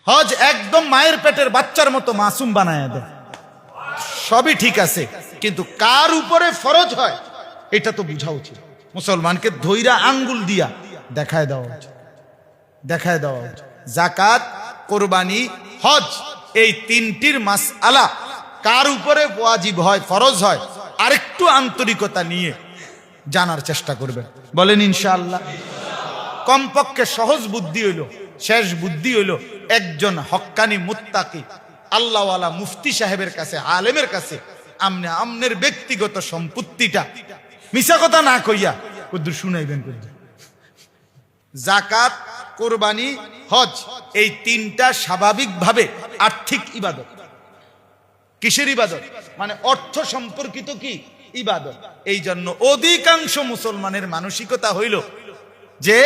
হজ একদম মায়ের পেটের বাচ্চার মতো মাসুম বানায় দেয়, সবই ঠিক আছে, কিন্তু কার উপরে ফরজ হয় এটা তো বুঝা উচিত। মুসলমানকে ধৈরা আঙ্গুল দিয়া দেখায় দেওয়া উচিত, দেখায় দেওয়া উচিত। যাকাত, কোরবানি, হজ, এই তিনটির মাসআলা কার উপরে ওয়াজিব হয়, ফরজ হয়, আরেকটু আন্তরিকতা নিয়ে জানার চেষ্টা করবেন, বলেন ইনশাআল্লাহ। কমপক্ষে সহজ বুদ্ধি হইল, শেষ বুদ্ধি হইল একজন হক্কানি মুত্তাকি আল্লাহওয়ালা মুফতি সাহেবের কাছে, আলেমের কাছে আমনের ব্যক্তিগত সম্পত্তিটা মিছা কথা না কইয়া কদ্দুর শুনাইবেন। যাকাত, কোরবানি, হজ, এই তিনটা স্বাভাবিকভাবে আর্থিক ইবাদত। কিসের ইবাদত? মানে অর্থ সম্পর্কিত কি ইবাদত। এই জন্য অধিকাংশ মুসলমানের মানসিকতা হইল যে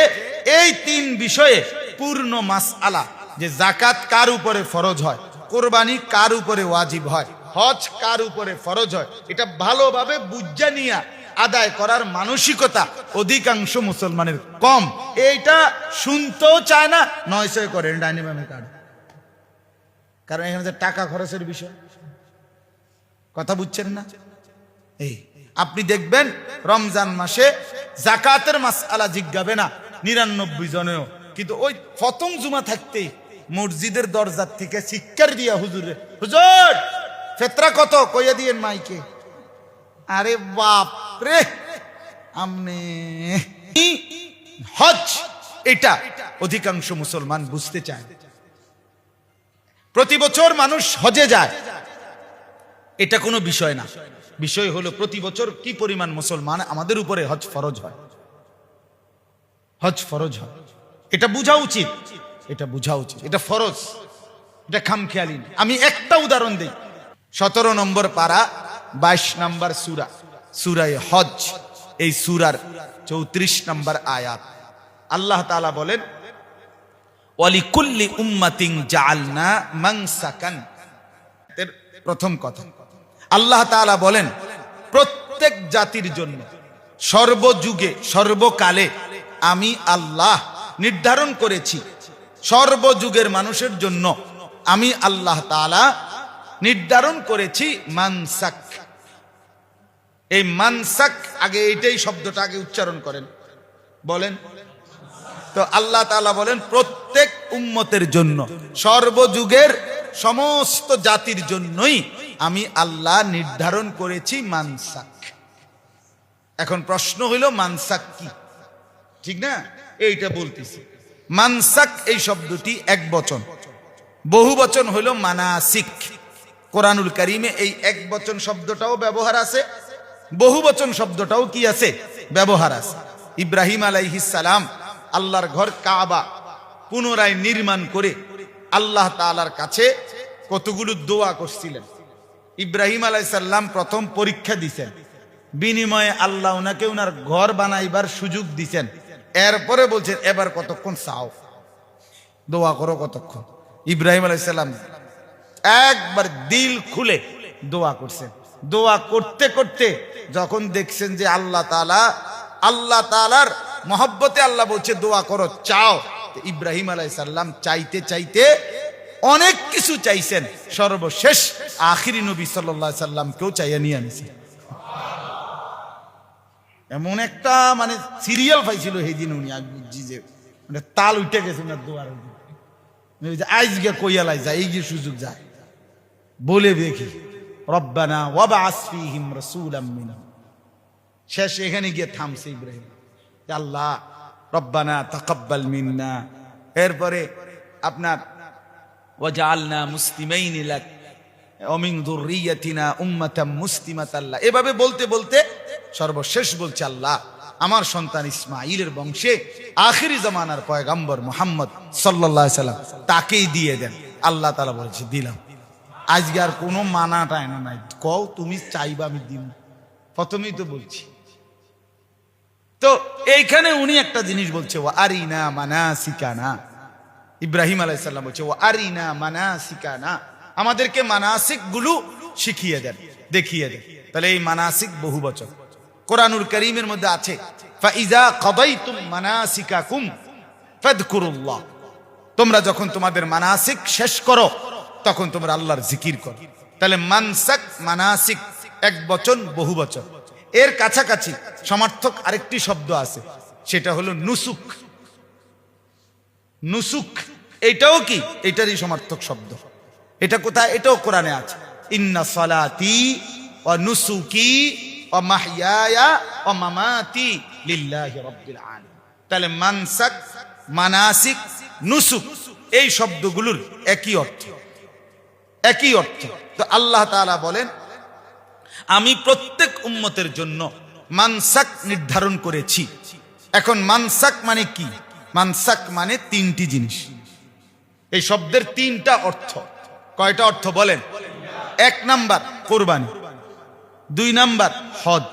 এই তিন বিষয়ে পূর্ণ মাসআলা, যে যাকাত কার উপরে ফরজ হয়, কোরবানি কার উপরে ওয়াজিব হয়, হজ কার উপরে ফরজ হয়, এটা ভালোভাবে বুঝা নিয়া আদায় করার মানসিকতা অধিকাংশ মুসলমানের কম। এইটা শুনতেও চায় না, নয়সয় করেন ডাইনিমামে কার্ড, কারণ এখানে যে টাকা খরচের বিষয়, কথা বুঝছেন না? এই আপনি দেখবেন রমজান মাসে যাকাতের মাসআলা জিজ্ঞাবে না 99 জনেও, কিন্তু ওই প্রথম জুমা থাকতেই মসজিদের দরজার থেকে শিক্ষার দিয়া হুজুরে, হুজুর ফেতরা কত কইয়া দিয়েন মাইকে। আরে বাপ রে, আমনে হজ এটা অধিকাংশ মুসলমান বুঝতে চায়। প্রতি বছর মানুষ হজে যায়, এটা কোনো বিষয় না। বিষয় হলো প্রতি বছর কি পরিমাণ মুসলমান আমাদের উপরে হজ ফরজ হয়, হজ ফরজ হয়, এটা বোঝা উচিত, এটা বোঝা উচিত, এটা ফরজ, এটা খামখেয়ালি না। আমি একটা উদাহরণ দিই। 17 নম্বর পারা 22 নম্বর সূরা, সূরায়ে হজ, এই সূরার 34 নম্বর আয়াত আল্লাহ তাআলা বলেন, ওয়ালিকুল্লি উম্মাতিন জাআলনা মানসাকান। এর প্রথম কথা আল্লাহ তাআলা বলেন প্রত্যেক জাতির জন্য সর্বযুগে সর্বকালে আমি আল্লাহ নির্ধারণ করেছি, সর্বযুগের মানুষের জন্য আমি আল্লাহ তাআলা নির্ধারণ করেছি মানসাক। এই মানসাক, আগে এইটাই শব্দটা আগে উচ্চারণ করেন, বলেন তো। আল্লাহ তাআলা বলেন প্রত্যেক উম্মতের জন্য, সর্বযুগের সমস্ত জাতির জন্যই আমি আল্লাহ নির্ধারণ করেছি মানসাক। এখন প্রশ্ন হইল মানসাক কি, ঠিক না? এইটা বলতেছি। মানসাক এই শব্দটি এক বচন, বহু বচন হইল মানাসিক। কোরআনুল কারীমে এই এক বচন শব্দটাও ব্যবহার আছে, বহু বচন শব্দটাও কি আছে, ব্যবহার আছে। ইব্রাহিম আলাইহিস সালাম আল্লাহর ঘর কাবা পুনরায় নির্মাণ করে আল্লাহ তাআলার কাছে কতগুলো দোয়া করছিলেন। ইব্রাহিম আলাইহিস সালাম প্রথম পরীক্ষা দিয়েছেন, বিনিময়ে আল্লাহ ওনাকে ওনার ঘর বানাইবার সুযোগ দিয়েছেন। এরপরে বলছেন এবার কতক্ষণ চাও, দোয়া করো কতক্ষণ। ইব্রাহিম আলাইহিস সালাম একবার দিল খুলে দোয়া করছেন। দোয়া করতে করতে যখন দেখছেন যে আল্লাহ তাআলার মহব্বতে আল্লাহ বলছে দোয়া করো, চাও, ইব্রাহিম আলাইহিস সালাম চাইতে চাইতে অনেক কিছু চাইছেন, সর্বশেষ আখিরি নবী সাল্লাল্লাহু আলাইহি সাল্লামকেও চাইয়া নিয়ে আনিছে। এমন একটা মানে সিরিয়াল পাইছিল সেই দিন উনি, আমি বুঝছি যে মানে তাল উঠে গেছে ওনার দোয়ার। আজকে কইয়ালাই যায়, এই যে সুযোগ যায় বলে দেখি রব্বানা ওয়াবআস ফীহিম রাসূলাম মিনহুম। শেষ এখানে গিয়ে থামছে ইব্রাহিম, আল্লাহ রব্বানা তাকাব্বাল মিন্না। এরপরে আপনার ওয়াজআলনা মুসলিমাইনি লাক ওয়া মিন যুররিয়াতিনা উম্মাতাম মুসলিমাতান লাক। এভাবে বলতে বলতে সর্বশেষ বলছে আল্লাহ আমার সন্তান ইসমাঈলের বংশে আখিরি জামানার পয়গম্বর মুহাম্মদ সাল্লাল্লাহু আলাইহি সাল্লাম তাকেই দিয়ে দেন। আল্লাহ তাআলা বলেছে দিলাম। আজকে আর কোনো মানাটা এনে নাই, কও তুমি চাইবা আমি দিব, প্রথমেই তো বলছি। তো এইখানে উনি একটা জিনিস বলছে, ওয়া আরিনা মানাসিকানা। ইব্রাহিম আলাইহিস সালাম বলছে ওয়া আরিনা মানাসিকানা, আমাদেরকে মানাসিক গুলো শিখিয়ে দেন, দেখিয়ে দেন। তাহলে এই মানাসিক বহু বচন কোরআনুল কারীমের মধ্যে আছে, ফাইজা কাদাইতুম মানাসিকাকুম ফাযকুরুল্লাহ। তোমরা যখন তোমাদের মানাসিক শেষ করো তখন তোমরা আল্লাহর জিকির করো। তাহলে মানসাক মানাসিক এক বচন বহু বচন। এর কাছাকাছি সমার্থক আরেকটি শব্দ আছে, সেটা হলো নুসুক। নুসুক এটাও কি? এটারই সমার্থক শব্দ। এটা কোথায়? এটাও কোরআনে আছে, ইন্না সালাতি ওয়া নুসুকি ওয়া মাহইয়ায়া ওয়া মামাতি লিল্লাহি রাব্বিল আলামিন। তাহলে মানসাক, মানাসিক, নুসুক এই শব্দগুলোর একই অর্থ, একই অর্থ। তো আল্লাহ তাআলা বলেন আমি প্রত্যেক উম্মতের জন্য মানসাক নির্ধারণ করেছি। এখন মানসাক মানে কি? মানসাক মানে তিনটি জিনিস। এই শব্দের তিনটা অর্থ। কয়টা অর্থ বলেন? এক নাম্বার কোরবানি, দুই নাম্বার হজ,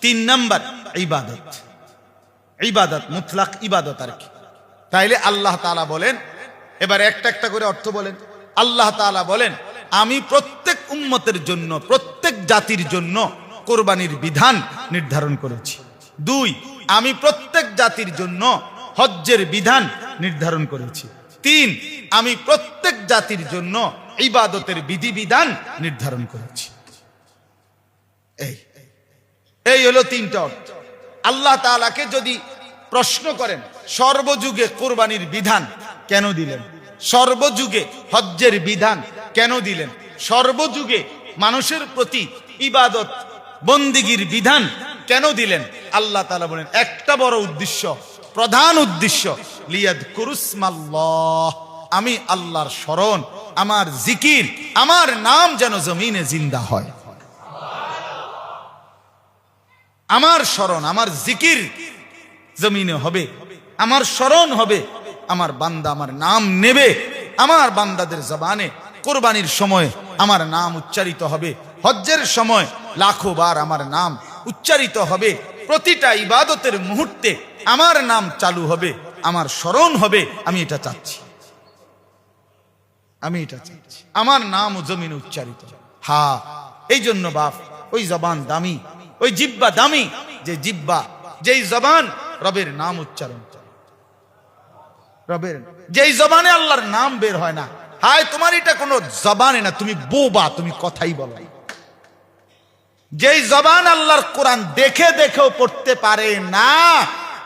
তিন নাম্বার ইবাদত। ইবাদত মুতলাক ইবাদত আর কি। তাইলে আল্লাহ তাআলা বলেন, এবার একটা একটা করে অর্থ বলেন। আল্লাহ তাআলা বলেন আমি প্রত্যেক উম্মতের জন্য, প্রত্যেক জাতির জন্য কোরবানির বিধান নির্ধারণ করেছি। দুই, আমি প্রত্যেক জাতির জন্য হজ্জের বিধান নির্ধারণ করেছি। তিন, আমি প্রত্যেক জাতির জন্য ইবাদতের বিধিবিধান নির্ধারণ করেছি। এই হলো তিনটা অর্থ। আল্লাহ তাআলাকে যদি প্রশ্ন করেন সর্বযুগে কোরবানির বিধান কেন দিলেন, সর্বযুগে হজ্জের বিধান কেন দিলেন, সর্বযুগে মানুষের প্রতি ইবাদত বন্দিগির বিধান কেন দিলেন, আল্লাহ তাআলা বলেন একটা বড় উদ্দেশ্য, প্রধান উদ্দেশ্য, লিয়াযকুরুসমাল্লাহ, আমি আল্লাহর স্মরণ, আমার জিকির, আমার নাম যেন জমিনে জিন্দা হয়। আমার স্মরণ, আমার জিকির জমিনে হবে, আমার স্মরণ হবে, আমার বান্দা আমার নাম নেবে, আমার বান্দাদের জবানে কোরবানির সময় আমার নাম উচ্চারিত হবে, হজ্জের সময় লাখো বার আমার নাম উচ্চারিত হবে, প্রতিটা ইবাদতের মুহূর্তে আমার নাম চালু হবে, আমার স্মরণ হবে। আমি এটা চাচ্ছি, আমি এটা চাচ্ছি, আমার নাম জমিনে উচ্চারিত। হ্যাঁ, এই জন্য বাপ ওই জবান দামি, ওই জিব্বা দামি, যে জিব্বা, যেই জবান রবের নাম উচ্চারণ করে, রবের যেই জবানে আল্লাহর নাম বের হয় না। হায় তোমার এটা কোনো জবানে না, তুমি বোবা, তুমি কথাই বলো। যেই জবান আল্লাহর কোরআন দেখে দেখেও পড়তে পারে না,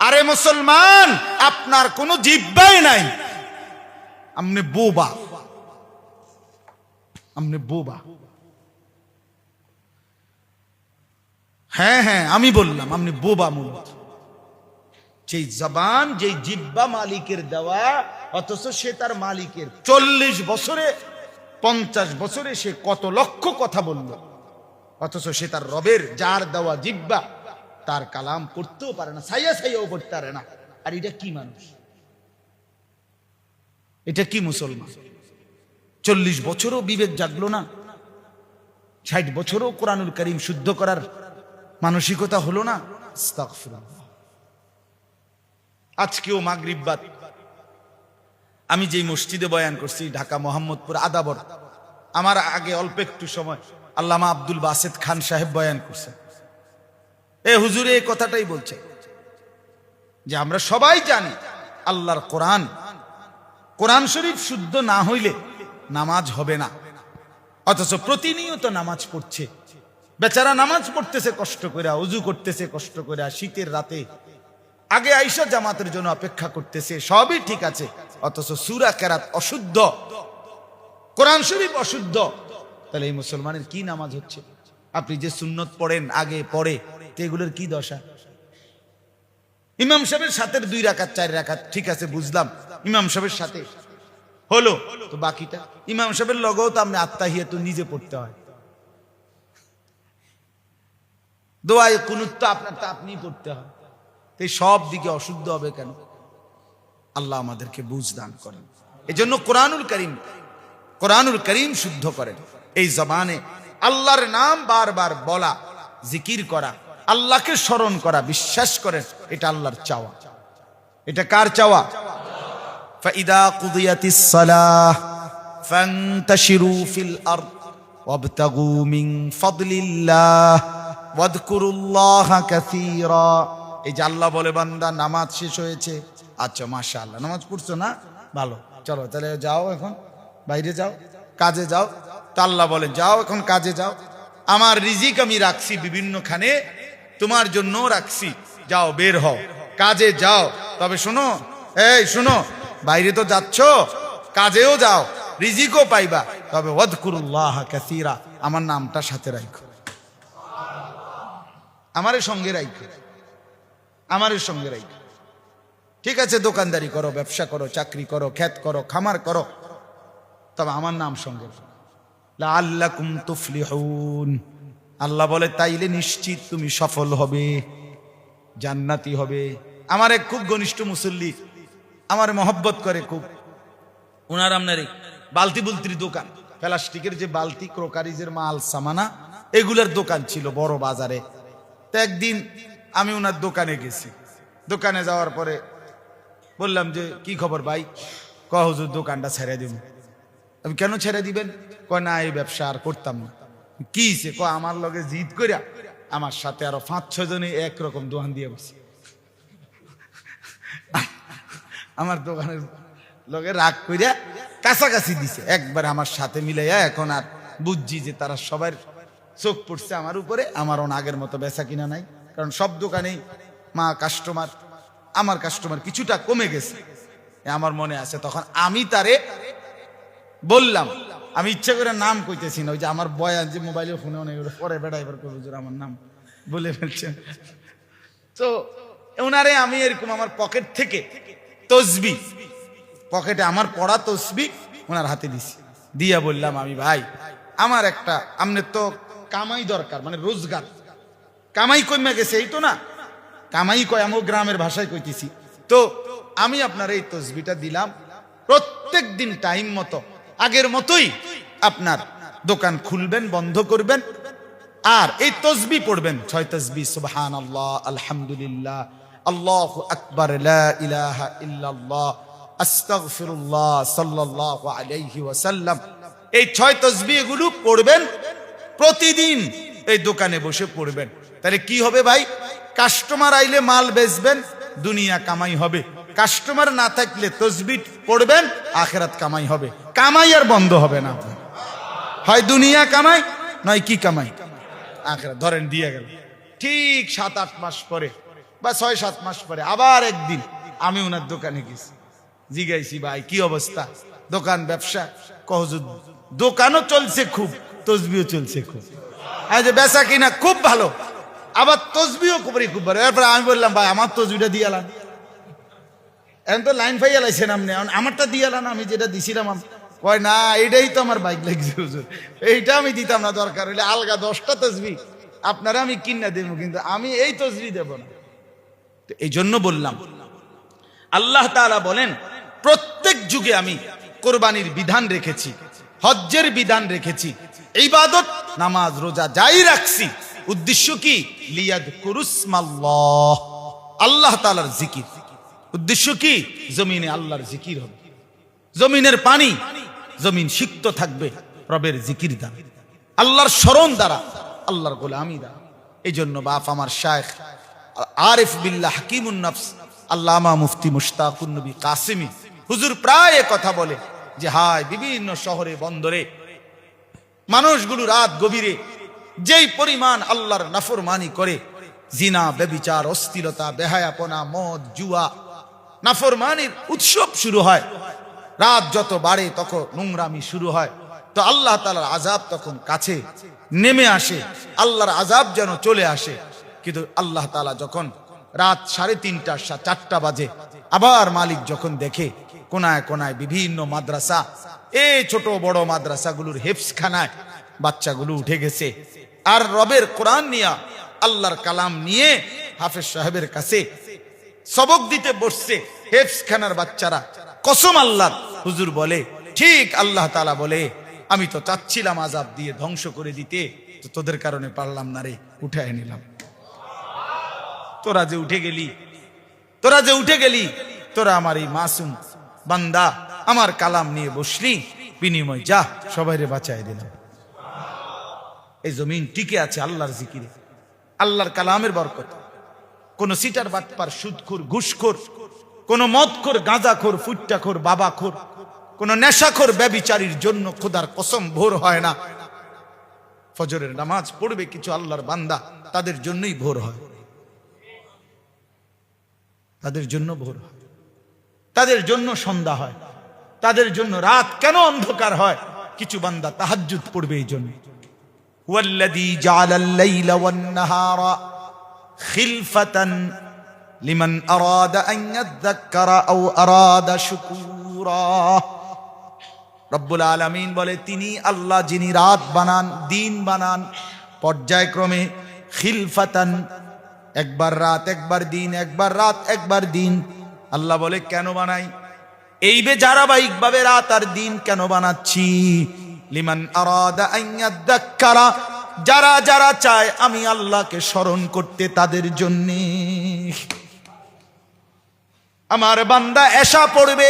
আরে মুসলমান আপনার কোনো জিব্বাই নাই, আপনি বোবা, আপনি বোবা। হ্যাঁ হ্যাঁ আমি বললাম আপনি বোবা। মূলত যেই জবান, যেই জিব্বা মালিকের দেওয়া, অথচ সে তার মালিকের 40 বছরে 50 বছরে সে কত লক্ষ কথা বলল, অথচ সে তার রবের যার দেওয়া জিব্বা তার কালাম পড়তেও পারে না, ছাইয়া ছাইয়াও পড়তে পারে না। আর এটা কি মানুষ, এটা কি মুসলমান? 40 বছরও বিবেক জাগলো না, 60 বছরও কোরআনুল কারীম শুদ্ধ করার মানসিকতা হলো না। আস্তাগফিরুল্লাহ। আজকেও মাগরিব বাদ আমি যেই মসজিদে বয়ান করছি, ঢাকা মোহাম্মদপুর আদাবর, আমার আগে অল্প একটু সময় আল্লামা আব্দুল বাসেত খান সাহেব বয়ান করছেন। এ হুজুরে এই কথাটাই বলছে যে আমরা সবাই জানি আল্লাহর কোরআন, কোরআন শরীফ শুদ্ধ না হইলে নামাজ হবে না, অথচ প্রতিনিয়ত নামাজ পড়ছে। বেচারা নামাজ পড়তেছে কষ্ট করে, ওযু করতেছে কষ্ট করে, শীতের রাতে আগে আইসা জামাতের জন্য অপেক্ষা করতেছে, সবই ঠিক আছে, অথচ সূরা কেরাত অশুদ্ধ, কোরআন শরীফ অশুদ্ধ। তাহলে এই মুসলমানের কি নামাজ হচ্ছে? আপনি যে সুন্নত পড়েন আগে পড়ে, এগুলোর কি দশা? ইমাম সাহেবের সাথে 2 রাকাত 4 রাকাত ঠিক আছে বুঝলাম, ইমাম সাহেবের সাথে হলো, তো বাকিটা ইমাম সাহেবের লগেও তো আপনি আত্তাহিয়াতু নিজে পড়তে হয়, দোয়ায়ে কুনুত তো আপনার তা আপনি পড়তে হয়। এই সব দিকে অশুদ্ধ হবে কেন? আল্লাহ আমাদেরকে বুঝ দান করেন। এজন্য কোরআনুল কারীম শুদ্ধ করেন। এই জবানে আল্লাহর নাম বারবার বলা, জিকির করা, আল্লাহকে স্মরণ করা, বিশ্বাস করেন এটা আল্লাহর চাওয়া। এটা কার চাওয়া? ফাইদা কুদিয়াতিস সালাহ ফান্তাশিরু ফিল আরদ ওয়াবতাগু মিন ফাদলিল্লাহ ওয়াযকুরুল্লাহা কাসীরা। এই যে আল্লাহ বলে বান্দা নামাজ শেষ হয়েছে, আচ্ছা মাশাআল্লাহ নামাজ পড়ছো না, ভালো, চলো তাহলে যাও, এখন বাইরে যাও, কাজে যাও। তা আল্লাহ বলে যাও এখন কাজে যাও, আমার রিজিক আমি রাখছি বিভিন্নখানে, তোমার জন্য রাখছি, যাও বের হও, কাজে যাও। তবে শোনো, এই শোনো, বাইরে তো যাচ্ছ, কাজেও যাও, রিজিকও পাইবা, তবে ওয়াদকুরুল্লাহ কাসীরা, আমার নামটা সাথে রাখো, আমারের সঙ্গে রাখো, আমারের সঙ্গে রাখো। ঠিক আছে, দোকানদারি করো, ব্যবসা করো, চাকরি করো, ক্ষেত করো, খামার করো, তবে আমার নাম সঙ্গে রাখো। লাআল্লাকুম তুফলিহুন, আল্লাহ বলে তাইলে নিশ্চিত তুমি সফল হবে, জান্নাতি হবে। আমার এক খুব ঘনিষ্ঠ মুসল্লি, আমার মহব্বত করে খুব, ওনার আপনার বালতি বুলতির দোকান, প্লাস্টিকের যে বালতি, ক্রোকারিজের মাল সামানা, এগুলোর দোকান ছিল বড় বাজারে। তো একদিন আমি ওনার দোকানে গেছি, দোকানে যাওয়ার পরে বললাম যে কি খবর ভাই? কয় হুজুর দোকানটা ছেড়ে দিব। আমি কেন ছেড়ে দিবেন? কয় না, এই ব্যবসা আর করতাম না। কি সে কয় আমার লগে জিদ কইরা আমার সাথে আরো 5-6 জনে একরকম দোকান দিয়ে বসে, আমার দোকানের লগে রাগ কইরা কাছাকাছি দিছে একবার আমার সাথে মিলাইয়া। এখন আর বুঝছি যে তারা সবার চোখ পড়ছে আমার উপরে, আমার আগের মতো বেচা কিনা নাই, কারণ সব দোকানেই মা কাস্টমার, আমার কাস্টমার কিছুটা কমে গেছে, আমার মনে আছে। তখন আমি তারে বললাম, আমি ইচ্ছা করে নাম কইতেছি না, ওই যে আমার বয়ান যে মোবাইলের ফোনে অনেক পরে বেড়াইবার করবো, আমার নাম বলে ফেলছেন। তো ওনারে আমি এরকম আমার পকেট থেকে তসবি, পকেটে আমার পড়া তসবি ওনার হাতে দিছি, দিয়া বললাম আমি ভাই আমার একটা, আমনে তো কামাই দরকার, মানে রোজগার, কামাই কমে গেছে এই তো না, কামাই কয় আমার গ্রামের ভাষায় কইতেছি। তো আমি আপনার এই তসবিটা দিলাম, প্রত্যেক দিন টাইম মতো আগের মতোই আপনার দোকান খুলবেন, বন্ধ করবেন, আর এই তসবি পড়বেন 6 তসবি, সুবহানাল্লাহ, আলহামদুলিল্লাহ, আল্লাহু আকবার, লা ইলাহা ইল্লাল্লাহ, আস্তাগফিরুল্লাহ, সাল্লাল্লাহু আলাইহি ওয়াসাল্লাম। এই 6 তসবি এগুলো পড়বেন প্রতিদিন, এই দোকানে বসে পড়বেন। তাহলে কি হবে ভাই? কাস্টমার আইলে মাল বেচবেন, দুনিয়া কামাই হবে। কাস্টমার না থাকলে তসবি পড়বেন, আখিরাত কামাই হবে। কামাই আর বন্ধ হবে না, হয় দুনিয়া কামাই নয় কি কামাই, আখিরাত। ধরেন দিয়ে গেল, ঠিক 7-8 মাস পরে বা 6-7 মাস পরে আবার একদিন আমি ওনার দোকানে গেছি, জিগাইছি ভাই কি অবস্থা, দোকান ব্যবসা? কহজুদ দোকানও চলছে খুব, তসবিও চলছে খুব, যে বেচা কিনা খুব ভালো, আবার তসবিও খুব ভালো। এরপরে আমি বললাম ভাই আমার তসবিটা দিয়ে আলান, এখন তো লাইন ফাইয়া লাইছেন আপনি, আমারটা দিয়ে আলান, আমি যেটা দিছিলাম। কয় না, এটাই তো আমার বাইক লাগছে হুজুর, এইটা আমি দিতাম না, দরকার হইলে আলগা 10টা তসবি আপনারা আমি কিনা দেব, কিন্তু আমি এই তসবি দেব না। এই জন্য বললাম, আল্লাহ তাআলা বলেন প্রত্যেক যুগে আমি কোরবানির বিধান রেখেছি, হজ্জের বিধান রেখেছি, ইবাদত নামাজ রোজা যাই রাখছি, উদ্দেশ্য কি? লিয়াযকুরুসমাল্লাহ, আল্লাহ তাআলার জিকির। উদ্দেশ্য কি? জমিনে আল্লাহর জিকির হবে, জমিনের পানি, জমিন সিক্ত থাকবে রবের জিকির দ্বারা, আল্লাহর স্মরণ দ্বারা, আল্লাহর গোলামি দ্বারা। এই জন্য বাপ আমার শায়েখ আরিফ বিল্লাহ হাকিমুন নফস আল্লামা মুফতি মুশতাকুন নবী কাসিমি হুজুর প্রায় কথা বলে যে হায় বিভিন্ন শহরে বন্দরে মানুষগুলো রাত গভীরে যেই পরিমাণ আল্লাহর নাফরমানি করে, জিনা, ব্যভিচার, অশ্লীলতা, বেহায়াপনা, মদ, জুয়া, নাফরমানির উৎসব শুরু হয়। রাত যত বাড়ে তখন নোংরামি শুরু হয়। তো আল্লাহ তাআলার আযাব তখন কাছে নেমে আসে, আল্লাহর আযাব যেন চলে আসে। কিন্তু আল্লাহ তাআলা যখন রাত 3:30 4টা বাজে, আবার মালিক যখন দেখে কোনায় কোনায় বিভিন্ন মাদ্রাসা, এই ছোট বড় মাদ্রাসাগুলোর হেফজখানায় বাচ্চাগুলো উঠে গেছে, আর রবের কোরআন নিয়ে, আল্লাহর কালাম নিয়ে হাফেজ সাহেবের কাছে সবক দিতে বসছে হেফজখানার বাচ্চারা। কসম আল্লাহ, হুজুর বলে ঠিক আল্লাহ তাআলা বলে আমি তো চাচ্ছিলাম আযাব দিয়ে ধ্বংস করে দিতে, তো তোদের কারণে পারলাম না রে, উঠায় নিলাম। তোরা যে উঠে গেলি, তোরা যে উঠে গেলি, তোরা আমার এই মাসুম বান্দা আমার কালাম নিয়ে বসলি, বিনিময় যা সবাইরে বাঁচায় দিলাম। এই জমিন টিকে আছে আল্লাহর জিকিরে, আল্লাহর কালামের বরকত। কোন সিটার বাটপার, সুদখোর, ঘুষখোর, কোন মদখোর, গাঁজাখোর, ফুট্টাখোর, বাবাখোর, কোন নেশাখোর ব্যভিচারীর জন্য খোদার কসম ভোর হয় না। ফজরের নামাজ পড়বে কিছু আল্লাহর বান্দা, তাদের জন্যই ভোর হয়, তাদের জন্য ভোর হয়, তাদের জন্য সন্ধ্যা হয়, তাদের জন্য রাত কেন অন্ধকার হয়? কিছু বান্দা তাহাজ্জুদ পড়বে এই জন্য। ওয়াল্লাযী জাআলাল লাইলা ওয়ান নাহারা খিলফাতান লিমান আরাদা আন ইয়াযাক্কারা আও আরাদা শুকুরা। রব্বুল আলামিন বলে, তিনি আল্লাহ যিনি রাত বানান, দিন বানান পর্যায়ক্রমে, খিলফাতান, একবার রাত একবার দিন, একবার রাত একবার দিন। আল্লাহ বলে কেন বানাই? এই ধারাবাহিক ভাবে রাত আর দিন কেন বানাচ্ছি? লিমান আরাদা আন ইয়াযাক্কারা, যারা যারা চায় আমি আল্লাহকে স্মরণ করতে, তাদের জন্য। আমার বান্দা এশা পড়বে,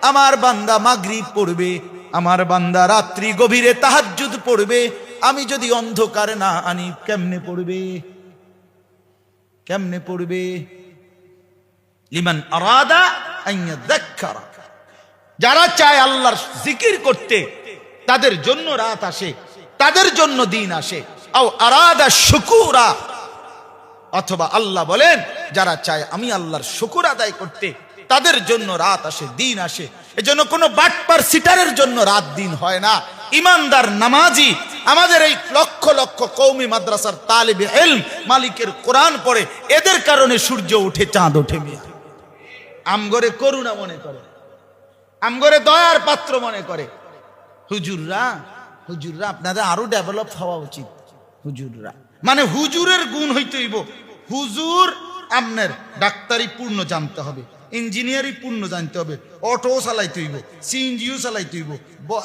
আমার বান্দা মাগরিব পড়বে, আমার বান্দা রাত্রি গভীরে তাহাজ্জুদ পড়বে। আমি যদি অন্ধকার না আনি কেমনে পড়বে? কেমনে পড়বে? লিমান আরাদা আন ইয়াযাক্কারা, যারা চায় আল্লাহর জিকির করতে তাদের জন্য রাত আসে, তাদের জন্য দিন আসে। আও আরাদা শুকুরা, অথবা আল্লাহ বলেন যারা চায় আমি আল্লাহর শুকর আদায় করতে তাদের জন্য রাত আসে, দিন আসে। এজন্য কোনো বাটপার সিটারের জন্য রাত দিন হয় না। ইমানদার নামাজি আমাদের এই লক্ষ লক্ষ কওমি মাদ্রাসার তালিবে ইলম মালিকের কোরআন পড়ে, এদের কারণে সূর্য উঠে, চাঁদ ওঠে। মিয়া আমগরে করুণা মনে করে, আমগরে দয়ার পাত্র মনে করে। হুজুররা হুজুররা আপনাদের আরো ডেভেলপ হওয়া উচিত। হুজুররা মানে হুজুরের গুণ হইতে হইব, হুজুর আপনার ডাক্তারি পূর্ণ জানতে হবে, ইঞ্জিনিয়ারিং পূর্ণ জানতে হবে, অটো চালাইতে হইব, সিএনজিও চালাইতে হইব,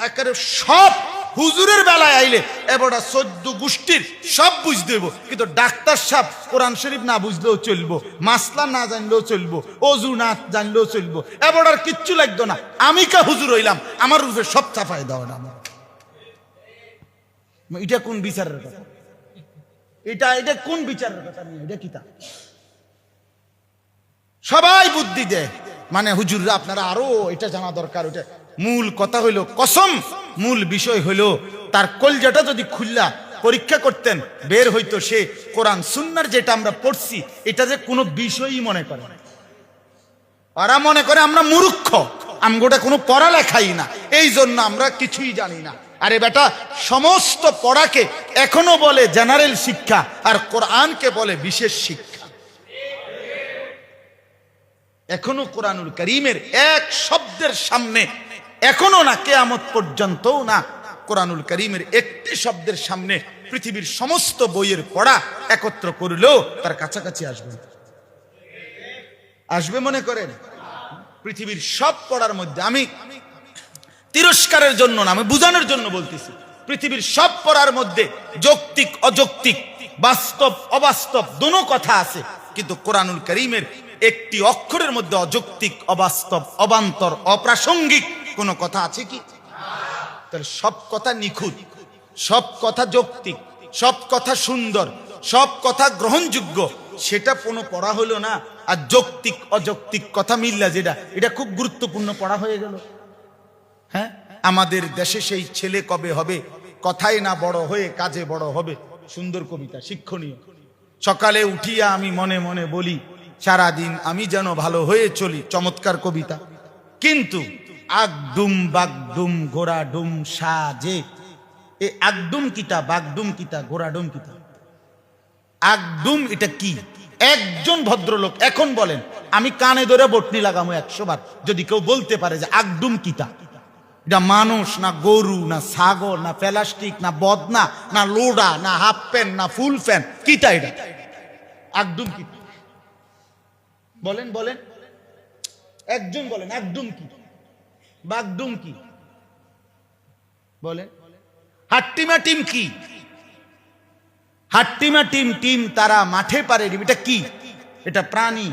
একেবারে সব হুজুরের বেলায় আইলে এবার 14 গোষ্ঠীর সব বুঝতে হইব। কিন্তু ডাক্তার সাহেব কোরআন শরীফ না বুঝলেও চলবো, মাসলা না জানলেও চলবো, অজু না জানলেও চলবো, এবার আর কিচ্ছু লাগতো না। আমি কা হুজুর হইলাম, আমার রূপে সব চাপাই দাও না। এটা কোন বিচারের কথা? এটা কোন বিচারের কথা? এটা কিতা? সবাই বুদ্ধি দেয় মানে হুজুররা আপনারা আরো এটা জানা দরকার। ওটা মূল কথা হইলো কসম, মূল বিষয় হইলো তার কলজাটা যদি খুললা পরীক্ষা করতেন বের হইতো সে কোরআন সুন্নাহর যেটা আমরা পড়ছি এটা যে কোনো বিষয়ই মনে করে। ওরা মনে করে আমরা মূর্খ, আমগোটা কোনো পড়ালেখাই না, এই জন্য আমরা কিছুই জানি না। আরে বেটা, সমস্ত পড়াকে এখনো বলে জেনারেল শিক্ষা, আর কোরআনকে বলে বিশেষ শিক্ষা। এখনো কোরআনুল কারীমের এক শব্দের সামনে, এখনো না কিয়ামত পর্যন্তও না, কোরআনুল কারীমের একটি শব্দের সামনে পৃথিবীর সমস্ত বইয়ের পড়া একত্র করলেও তার কাছাকাছি আসবে। আসবে মনে করেন? পৃথিবীর সব পড়ার মধ্যে, আমি তিরস্কারের জন্য না, আমি বুঝানোর জন্য বলতেছি, পৃথিবীর সব পড়ার মধ্যে যৌক্তিক অযৌক্তিক, বাস্তব অবাস্তব দোনো কথা আছে, কিন্তু কোরআনুল কারীমের একটি অক্ষরের মধ্যে অযৌক্তিক, অবাস্তব, অবান্তর, অপ্রাসঙ্গিক কোনো কথা আছে কি? তাহলে সব কথা নিখুঁত, সব কথা যৌক্তিক, সব কথা সুন্দর, সব কথা গ্রহণযোগ্য, সেটা কোনো পড়া হলো না। আর যৌক্তিক অযৌক্তিক কথা মিল্লা যেটা, এটা খুব গুরুত্বপূর্ণ পড়া হয়ে গেল। হ্যাঁ, আমাদের দেশে সেই ছেলে কবে হবে, কথায় না বড় হয়ে কাজে বড় হবে। সুন্দর কবিতা, শিক্ষণীয়। সকালে উঠিয়া আমি মনে মনে বলি, সারাদিন আমি যেন ভালো হয়ে চলি। চমৎকার কবিতা। কিন্তু আগডুম বাগডুম ঘোড়াডুম সাজে, এ আগডুম কিতা, বাগডুম কিতা, ঘোড়াডুম কিতা? আগডুম এটা কি? একজন ভদ্রলোক এখন বলেন, আমি কানে ধরে বটনি লাগামো 100 বার, যদি কেউ বলতে পারে যে আগডুম কিতা। এটা মানুষ না গরু না ছাগল না প্লাস্টিক না বদনা না লোডা না হাফ প্যান্ট না ফুল প্যান্ট, কিতা এটা? আগডুম কিতা বলেন, বলেন, একজন বলেন আগডুম কি, বাগডুম কি বলেন? হাট্টিমা টিম কি? হাট্টিমা টিম, টিম তারা মাঠে পারে, এটা কি? এটা প্রাণী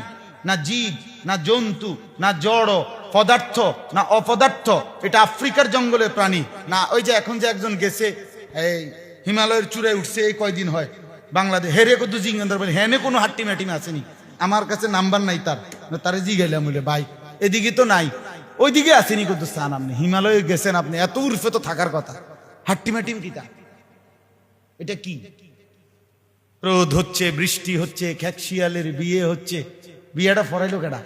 না জীব না জন্তু না জড় পদার্থ না অপদার্থ? এটা আফ্রিকার জঙ্গলের প্রাণী না? ওই যে এখন যে একজন গেছে এই হিমালয়ের চূড়ায় উঠছে, এই কয়দিন হয় বাংলাদেশ, হেরে কত জিজ্ঞাসা বলে হেনে কোনো হাট্টিমা টিম আসেনি? আমার কাছে নাম্বার নাই তার, তারে জিগাইলাম বলে ভাই এদিকে তো নাই, ওইদিকে আসেনি কিন্তু স্থান, আপনি হিমালয়ে গেছেন, আপনি এত উর্ফে তো থাকার কথা। হাট্টিমাটিম কিতা, এটা কি? রোদ হচ্ছে, বৃষ্টি হচ্ছে, খ্যাকশিয়ালের বিয়ে হচ্ছে। বিয়েটা পড়াইলো কেডা?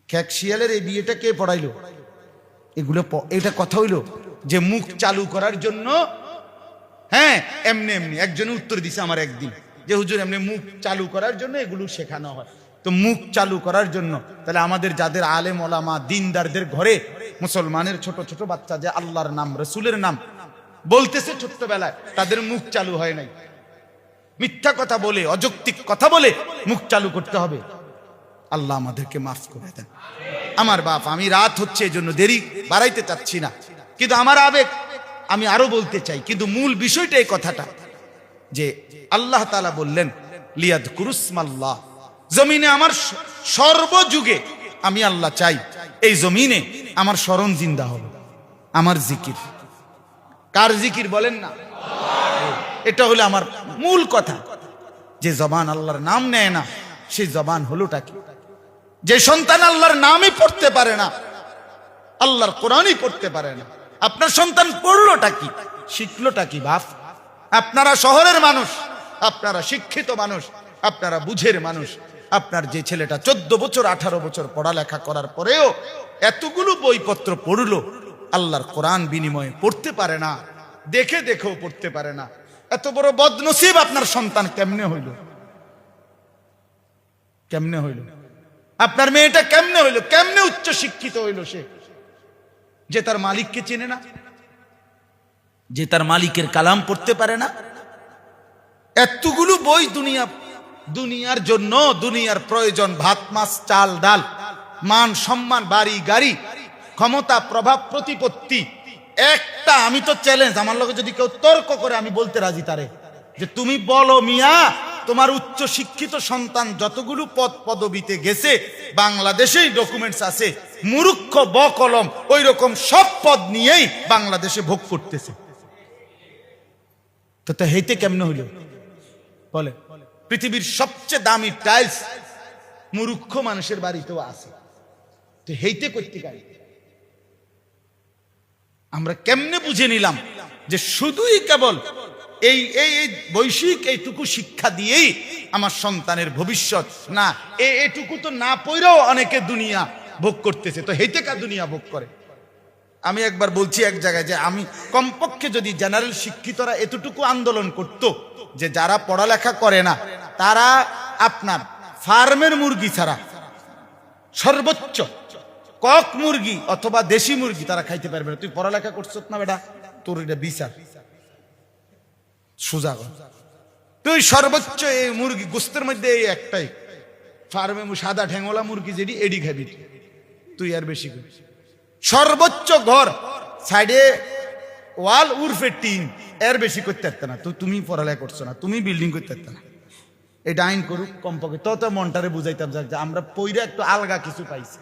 খ্যাকশিয়ালের এই বিয়েটা কে পড়াইলো? এগুলো এটা কথা হইলো যে মুখ চালু করার জন্য। হ্যাঁ, এমনি এমনি একজনে উত্তর দিছে আমার একদিন, যে হুজুর এমনি মুখ চালু করার জন্য এগুলো শেখানো হয়। তো মুখ চালু করার জন্য তাহলে আমাদের যাদের আলেম ওলামা দিনদারদের ঘরে মুসলমানের ছোট ছোট বাচ্চা যে আল্লাহর নাম রসুলের নাম বলতেছে ছোট্টবেলায়, তাদের মুখ চালু হয় নাই। মিথ্যা কথা বলে, অযৌক্তিক কথা বলে মুখ চালু করতে হবে। আল্লাহ আমাদেরকে মাফ করে দেন। আমার বাপ, আমি রাত হচ্ছে এই জন্য দেরি বাড়াইতে চাচ্ছি না, কিন্তু আমার আবেগ আমি আরো বলতে চাই। কিন্তু মূল বিষয়টা এই কথাটা যে আল্লাহ তাআলা বললেন লিয়াযকুরুসমাল্লাহ, জমিনে আমার সর্বযুগে আমি আল্লাহ চাই এই জমিনে আমার স্মরণ জিন্দা হবে, আমার জিকির। কার জিকির বলেন না? এটা হলো আমার মূল কথা। যে জবান আল্লাহর নাম নেয় না সেই জবান হলোটা কি? যে সন্তান আল্লাহর নামই পড়তে পারে না, আল্লাহর কোরআনই পড়তে পারে না, আপনার সন্তান পড়লোটা কি, শিখলোটা কি? বাপ, আপনারা শহরের মানুষ, আপনারা শিক্ষিত মানুষ, আপনারা বুঝের মানুষ। আপনার যে ছেলেটা 14 বছর 18 বছর পড়ালেখা করার পরেও এতগুলো বইপত্র পড়লো, আল্লাহর কোরআন বিনিময়ে পড়তে পারে না, দেখে দেখেও পড়তে পারে না, এত বড় বদনসিব আপনার সন্তান কেমনে হইল? কেমনে হইল? আপনার মেয়েটা কেমনে হইল? কেমনে উচ্চ শিক্ষিত হইল সে? যে তার মালিককে চেনে না, যে তার মালিকের কালাম পড়তে পারে না। এতগুলো বই দুনিয়ার জন্য, দুনিয়ার প্রয়োজন, ভাত মাছ চাল ডাল, মান সম্মান, বাড়ি গাড়ি, ক্ষমতা প্রভাব প্রতিপত্তি, একটা আমি তো চ্যালেঞ্জ, আমার লগে যদি কেউ তর্ক করে আমি বলতে রাজি তারে, যে তুমি বলো মিয়া তোমার উচ্চ শিক্ষিত সন্তান যতগুলো পদ পদবিতে গেছে বাংলাদেশেই ডকুমেন্টস আছে, মূর্খ বকলম ওই রকম সব পদ নিয়েই বাংলাদেশে ভোগ করতেছে। তো হেইতে কেমনে হইল বলে? পৃথিবীর সবচেয়ে দামি টাইলস মূর্খ মানুষের বাড়িতেও আছে, তো হেইতে করতে পারি। আমরা কেমনে বুঝে নিলাম যে শুধুই কেবল এই এই বৈশ্বিক এইটুকু শিক্ষা দিয়েই আমার সন্তানের ভবিষ্যৎ না, এইটুকু তো না পড়েও অনেকে দুনিয়া ভোগ করতেছে, তো হেইতে কার দুনিয়া ভোগ করে? আমি একবার বলছি এক জায়গায় যে আমি কমপক্ষে যদি জেনারেল শিক্ষিতরা এতটুকু আন্দোলন করত যে যারা পড়ালেখা করে না তারা আপনার ফার্মের মুরগি ছাড়া সর্বোচ্চ কক মুরগি অথবা দেশি মুরগি তারা খাইতে পারবে না। তুই পড়ালেখা করছ না বেটা, তোর এটা বিচার সোজা। তুই সর্বোচ্চ এই মুরগি গোস্তের মধ্যে এই একটাই ফার্মে সাদা ঠেঙ্গলা মুরগি যেটি এডি খাবি তুই, আর বেশি করিস। সর্বোচ্চ ঘর সাইডে ওয়াল উর্ফে টিন, এর বেশি করতে পারত না। তো তুমি পড়ালেখা করছো না, তুমি বিল্ডিং করতে পারত না। এটা আইন করুক কমপক্ষে, তত মনটারে বুঝাইতাম যে আমরা পইরা একটু আলগা কিছু পাইছি।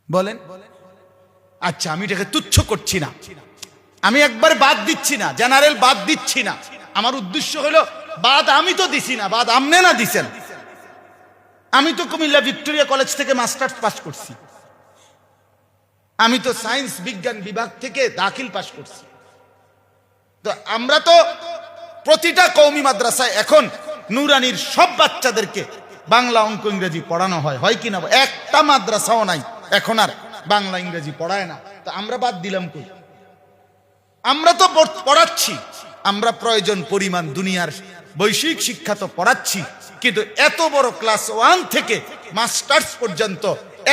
বলেন আচ্ছা, আমি এটাকে তুচ্ছ করছি না, আমি একবার বাদ দিচ্ছি না, জেনারেল বাদ দিচ্ছি না। আমার উদ্দেশ্য হলো বাদ আমি তো দিছি না, বাদ আমনে না দিছেন। আমি তো কুমিল্লা ভিক্টোরিয়া কলেজ থেকে মাস্টার্স পাস করছি, আমি তো সায়েন্স বিজ্ঞান বিভাগ থেকে দাখিল পাস করছি। তো আমরা তো প্রতিটা কওমি মাদ্রাসায় এখন নুরানির সব বাচ্চাদেরকে বাংলা অঙ্ক ইংরেজি পড়ানো হয়, হয় কিনা? একটা মাদ্রাসাও নাই এখন আর বাংলা ইংরেজি পড়ায় না। তো আমরা বাদ দিলাম কই? আমরা তো পড়াচ্ছি, আমরা প্রয়োজন পরিমাণ দুনিয়ার বৈশ্বিক শিক্ষা তো পড়াচ্ছি, কিন্তু এত বড় ক্লাস 1 থেকে মাস্টার্স পর্যন্ত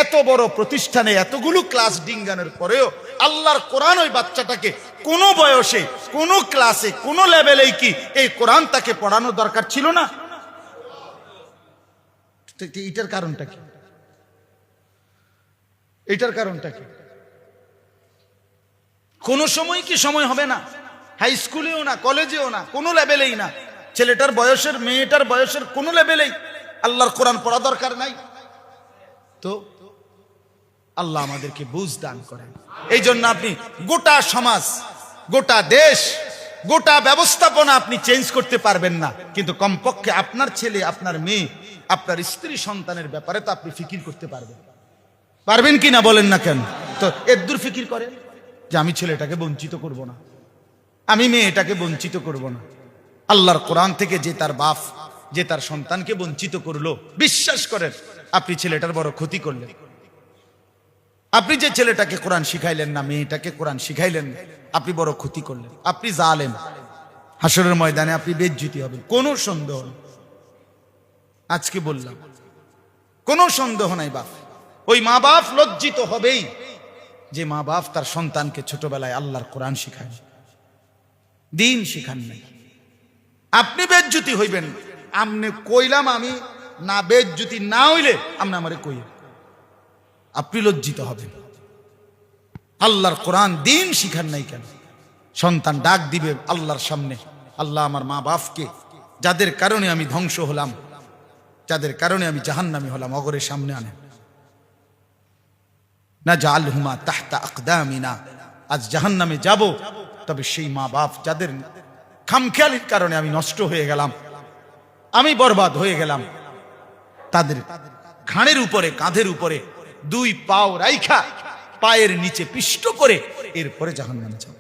এত বড় প্রতিষ্ঠানে এতগুলো ক্লাস ডিঙ্গানোর পরেও আল্লাহর কোরআন ওই বাচ্চাটাকে কোন বয়সে কোন ক্লাসে কোন লেভেলেই কি এই কোরআন তাকে পড়ানো দরকার ছিল না? এটার কারণটা কি? এটার কারণটা কি? কোন সময় কি সময় হবে না? হাই স্কুলেও না, কলেজেও না, কোনো লেভেলেই না। ছেলেটার বয়সের মেয়েটার বয়সের কোনো লেভেলেই আল্লাহর কোরআন পড়া দরকার নাই। তো আল্লাহ আমাদেরকে বুঝ দান করেন। এই জন্য আপনি গোটা সমাজ, গোটা দেশ, গোটা ব্যবস্থাপনা আপনি চেঞ্জ করতে পারবেন না, কিন্তু কমপক্ষে আপনার ছেলে আপনার মেয়ে আপনার স্ত্রী সন্তানের ব্যাপারে তো আপনি ফিকির করতে পারবেন কি না বলেন না কেন? তো এদ্দুর ফিকির করেন যে আমি ছেলেটাকে বঞ্চিত করব না, আমি মেয়েটাকে বঞ্চিত করব না। আল্লাহর কোরআন থেকে যে তার বাপ, যে তার সন্তানকে বঞ্চিত করলো, বিশ্বাস করেন আপনি ছেলেটার বড় ক্ষতি করলেন। আপনি যে ছেলেটাকে কোরআন শিখাইলেন না, মেয়েটাকে কোরআন শিখাইলেন না, আপনি বড় ক্ষতি করলেন। আপনি জালেম, হাসরের ময়দানে আপনি বেইজ্জতি হবেন, কোনো সন্দেহ নেই। আজকে বললাম কোনো সন্দেহ নাই বাপ, ওই মা বাপ লজ্জিত হবেই যে মা বাপ তার সন্তানকে ছোটবেলায় আল্লাহর কোরআন শিখায়, দিন শিখান নাই। আপনি বেইজ্জতি হইবেন, আমনে কইলাম আমি না, বেইজ্জতি না হইলে আপনি আমারে কই, আপনি লজ্জিত হবেন। আল্লাহর কোরআন দিন শিখান নাই কেন? সন্তান ডাক দিবে আল্লাহর সামনে, আল্লাহ আমার মা বাপকে যাদের কারণে আমি ধ্বংস হলাম, যাদের কারণে আমি জাহান্নামী হলাম, অগরের সামনে আনেন। না জাআলহুমা তাহতা আকদামিনা, আজ জাহান্নামে যাব, তবে সেই মা বাপ যাদের খামখেয়ালির কারণে আমি নষ্ট হয়ে গেলাম, আমি বরবাদ হয়ে গেলাম, তাদের ঘাড়ের উপরে, কাঁধের উপরে দুই পাও রাইখা পায়ের নিচে পিষ্ট করে এরপরে জাহান্নামে যাব।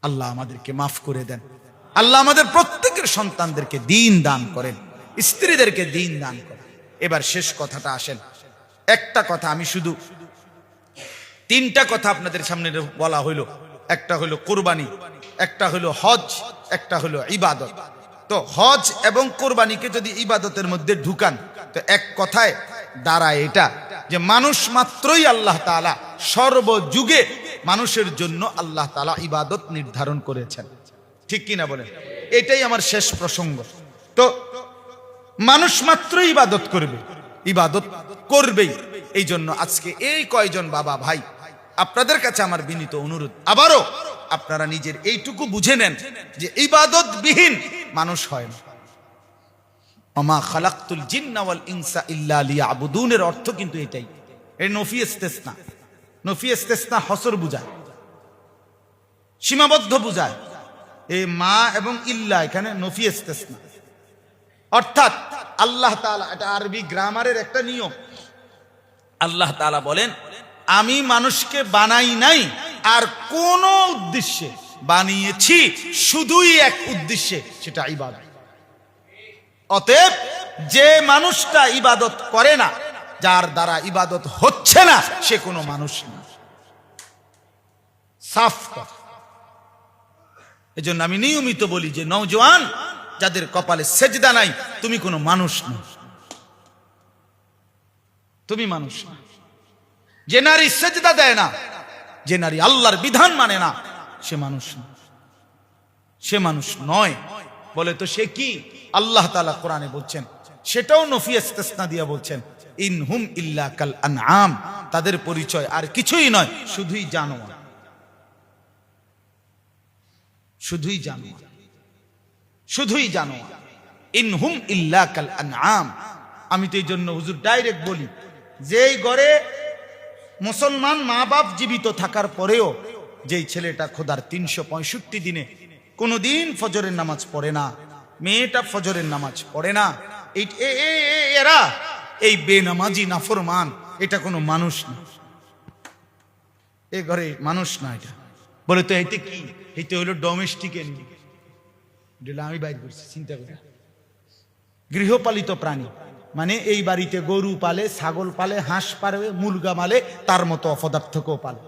আল্লাহ আমাদেরকে মাফ করে দেন। আল্লাহ আমাদের প্রত্যেকের সন্তানদেরকে দিন দান করেন, স্ত্রীদেরকে দিন দান করেন। এবার শেষ কথাটা আসেন, একটা কথা আমি শুধু তিনটা কথা আপনাদের সামনে বলা হইল। একটা হলো কোরবানি, একটা হলো হজ, একটা হলো ইবাদত। তো হজ এবং কোরবানিকে যদি ইবাদতের মধ্যে ঢুকান, তো এক কথায় দাঁড়ায় এটা যে মানুষ মাত্রই আল্লাহ তাআলা সর্বযুগে মানুষের জন্য আল্লাহ তাআলা ইবাদত নির্ধারণ করেছেন, ঠিক কিনা বলেন? এটাই আমার শেষ প্রসঙ্গ। তো মানুষ মাত্রই ইবাদত করবে, ইবাদত করবেই। এই জন্য আজকে এই কয়জন বাবা ভাই, আপনাদের কাছে আমার বিনীত অনুরোধ, আবারও আপনারা নিজের এইটুকু বুঝে নেন যে ইবাদত বিহীন মানুষ হয় না। ওমা খালাকতুল জিন্না ওয়াল ইনসা ইল্লা লিয়াবুদুনের অর্থ কিন্তু এটাই। এই নফি ইস্তেসনা, নফি ইস্তেসনা হসর বুঝায়, সীমাবদ্ধ বুঝায়। এই মা এবং ইল্লা এখানে নফি ইস্তেসনা, অর্থাৎ আল্লাহ তাআলা, এটা আরবি গ্রামারের একটা নিয়ম। আল্লাহ তাআলা বলেন আমি মানুষকে বানাই নাই আর কোন উদ্দেশ্যে, বানিয়েছি শুধুই এক উদ্দেশ্যে, সেটা ইবাদত। অতএব যে মানুষটা ইবাদত করে না, যার দ্বারা ইবাদত হচ্ছে না, সে কোনো মানুষ না। সাফ কথা। এজন্য আমি নিয়মিত বলি যে নওজোয়ান যাদের কপালে সেজদা নাই, তুমি কোনো মানুষ না, তুমি মানুষ না। যে নারী সেজদা দেয় না, যে নারী আল্লাহর বিধান মানে না, সে মানুষ না, সে মানুষ নয়। বলে তো সে কি? আল্লাহ তাআলা কোরআনে বলছেন, সেটাও নফি ইস্তেসনা দিয়া বলছেন, ইনহুম ইল্লা কাল আনআম, তাদের পরিচয় আর কিছুই নয়, শুধুই জানোয়ার, শুধুই জানোয়ার, শুধুই জানোয়ার। ইনহুম ইল্লা কাল আনআম। আমি তো এই জন্য হুজুর ডাইরেক্ট বলি, যেই ঘরে মুসলমান মা বাপ জীবিত থাকার পরেও যেই ছেলেটা খোদার 365 দিনে কোনদিন ফজরের নামাজ পড়ে না, মেয়েটা ফজরের নামাজ পড়ে না, এরা এই বেনামাজি নাফরমান, এটা কোনো মানুষ না, এ ঘরে মানুষ না। এটা বলে তো এতে কি? এইটা হলো ডোমেস্টিক এনিমেল। আমি বাইর করছি, চিন্তা করে, গৃহপালিত প্রাণী মানে এই বাড়িতে গরু পালে, ছাগল পালে, হাঁস পালে, মুরগা মালে, তার মতো অপদার্থকেও পালে।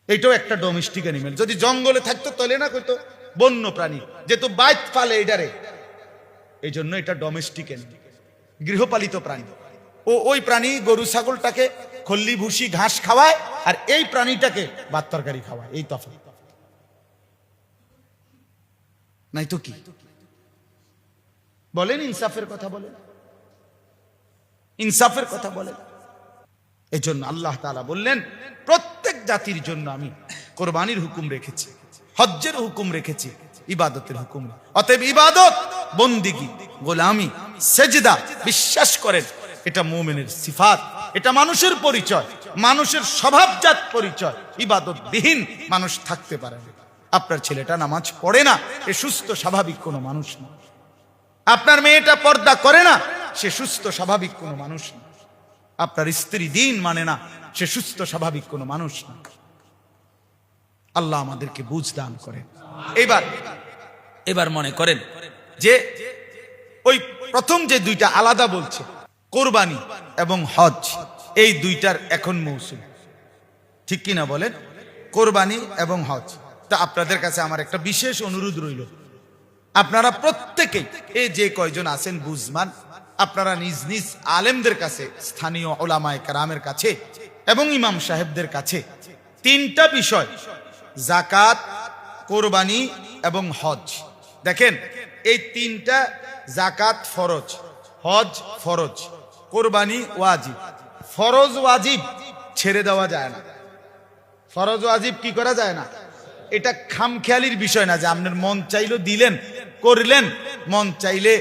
এটাও একটা ডোমেস্টিক অ্যানিমেল। যদি জঙ্গলে থাকতো তাহলে না কইতো বন্য প্রাণী, যেহেতু বাইত পালে এটারে, এই জন্য এটা ডোমেস্টিক অ্যানিমেল, গৃহপালিত প্রাণী। ওই প্রাণী গরু ছাগলটাকে খল্লি ভুসি ঘাস খাওয়ায়, আর এই প্রাণীটাকে ভাত তরকারি খাওয়ায়, এই তফাৎ। নাই তো কি? বলেন ইনসাফের কথা, বলেন ইনসাফের কথা বলেন। এই জন্য আল্লাহ তাআলা বললেন প্রত্যেক জাতির জন্য আমি কোরবানির হুকুম রেখেছি, হজ্জের হুকুম রেখেছি, ইবাদতের হুকুম। অতএব ইবাদত, বন্দিগি, গোলামি, সেজদা, বিশ্বাস করেন এটা মুমিনের সিফাত, এটা মানুষের পরিচয়, মানুষের স্বভাবজাত পরিচয়। ইবাদত বিহীন মানুষ থাকতে পারে না। আপনার ছেলেটা নামাজ পড়ে না, এ সুস্থ স্বাভাবিক কোনো মানুষ না। আপনার মেয়েটা পর্দা করে না, সে সুস্থ স্বাভাবিক কোনো মানুষ না। আপনার স্ত্রী দিন মানে না, সে সুস্থ স্বাভাবিক কোনো মানুষ না। আল্লাহ আমাদেরকে বুঝ দান করেন। এবার মনে করেন যে ওই প্রথম যে দুইটা আলাদা বলছে, কোরবানি এবং হজ, এই দুইটার এখন মৌসুম, ঠিক কিনা বলেন? কোরবানি এবং হজ। তা আপনাদের কাছে আমার একটা বিশেষ অনুরোধ রইল, আপনারা প্রত্যেকেই এই যে কয়জন আছেন বুঝমান, আপনারা নিজ নিজ আলেমদের কাছে, স্থানীয় ওলামায়ে কেরামের কাছে এবং ইমাম সাহেবদের কাছে তিনটা বিষয়, যাকাত, কোরবানি এবং হজ, দেখেন এই তিনটা, যাকাত ফরজ, হজ ফরজ, কোরবানি ওয়াজিব। ফরজ ওয়াজিব ছেড়ে দেওয়া যায় না। ফরজ ওয়াজিব কি করা যায় না? এটা খামখেয়ালির বিষয় না যে আপনার মন চাইলো দিলেন, করলেন, মন চাইলে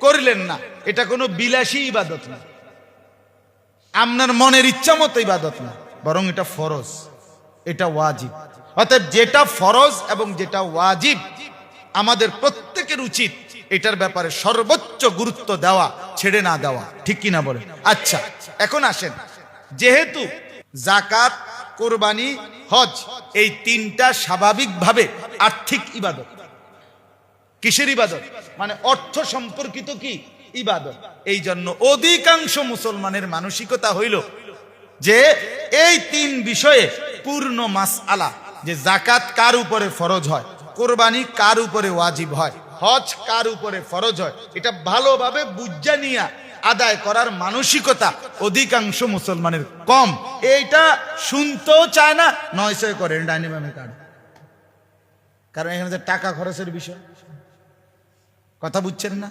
করলেন না। এটা কোনো বিলাসী ইবাদত না, আপনার মনের ইচ্ছা মতো ইবাদত না, বরং এটা ফরজ, এটা ওয়াজিব। অতএব যেটা ফরজ এবং যেটা ওয়াজিব, আমাদের প্রত্যেকের উচিত এটার ব্যাপারে সর্বোচ্চ গুরুত্ব দেওয়া, ছেড়ে না দেওয়া, ঠিক কিনা বলেন? আচ্ছা, এখন আসেন, যেহেতু যাকাত, কোরবানি, হজ এই তিনটা স্বাভাবিকভাবে আর্থিক ইবাদত। কিসের ইবাদত? মানে অর্থ সম্পর্কিত কি ইবাদত। এই জন্য অধিকাংশ মুসলমানের মানসিকতা হইল যে এই তিন বিষয়ে পূর্ণ মাসআলা, যে যাকাত কার উপরে ফরজ হয়, কোরবানি কার উপরে ওয়াজিব হয়, হজ কার উপরে ফরজ হয়, এটা ভালোভাবে বুঝা নিয়া আদায় করার মানসিকতা অধিকাংশ মুসলমানের কম। এইটা শুনতেও চায় না, নয়সয় করেন ডাইনিমামে কার্ড, কারণ এখানে যে টাকা খরচের বিষয়, কথা বুঝছেন না?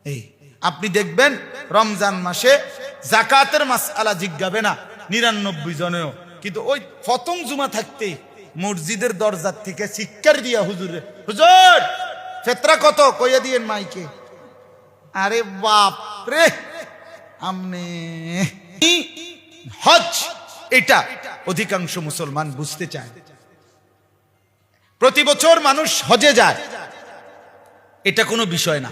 এই আপনি দেখবেন রমজান মাসে যাকাতের মাসআলা জিজ্ঞাবে না 99 জনেও, কিন্তু ওই প্রথম জুমা থাকতেই মসজিদের দরজার থেকে চিৎকার দিয়া হুজুরে, হুজুর ফেতরা কত কইয়া দিয়েন মাইকে। আরে বাপ রে, আমনে হজ এটা অধিকাংশ মুসলমান বুঝতে চায়। প্রতি বছর মানুষ হজে যায়, এটা কোনো বিষয় না।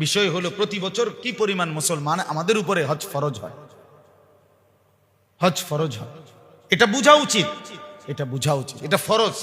বিষয় হলো প্রতি বছর কি পরিমাণ মুসলমান আমাদের উপরে হজ ফরজ হয়, হজ ফরজ হয়, এটা বোঝা উচিত, এটা বোঝা উচিত, এটা ফরজ।